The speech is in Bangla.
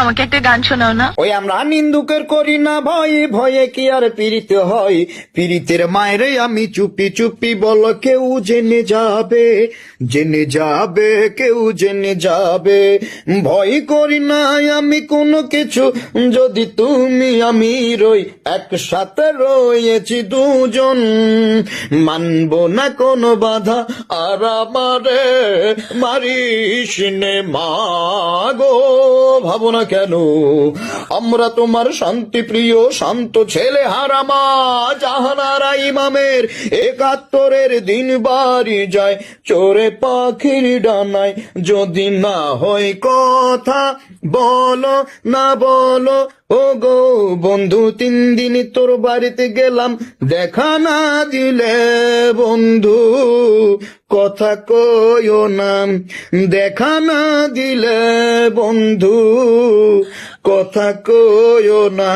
আমাকে একটা গান শোনাও না। ওই আমরা নিন্দুকের করি না ভয়, ভয়ে কি আর পীড়িত হয়, পীড়িতের মায়েরে আমি চুপি চুপি বল কেউ জেনে যাবে, জেনে যাবে, কেউ জেনে যাবে। ভয় করি না আমি কোনো কিছু, যদি তুমি আমি রই একসাথে রয়েছি দুজন, মানবো না কোনো বাধা আর আমারে মারিস নে মাগো। ভাবো না কেন আমরা তোমার শান্তি প্রিয় শান্ত ছেলে হারামা জাহানারা ইমামের ৭১-এর দিন বাড়ি যায় চোরে পাখির ডানায়। যদি না হয় কথা বলো না বলো ও গো বন্ধু, ৩ দিন তোর বাড়িতে গেলাম দেখা না দিলে বন্ধু, কথা কইও না, দেখা না দিলে বন্ধু, কথা কইও না।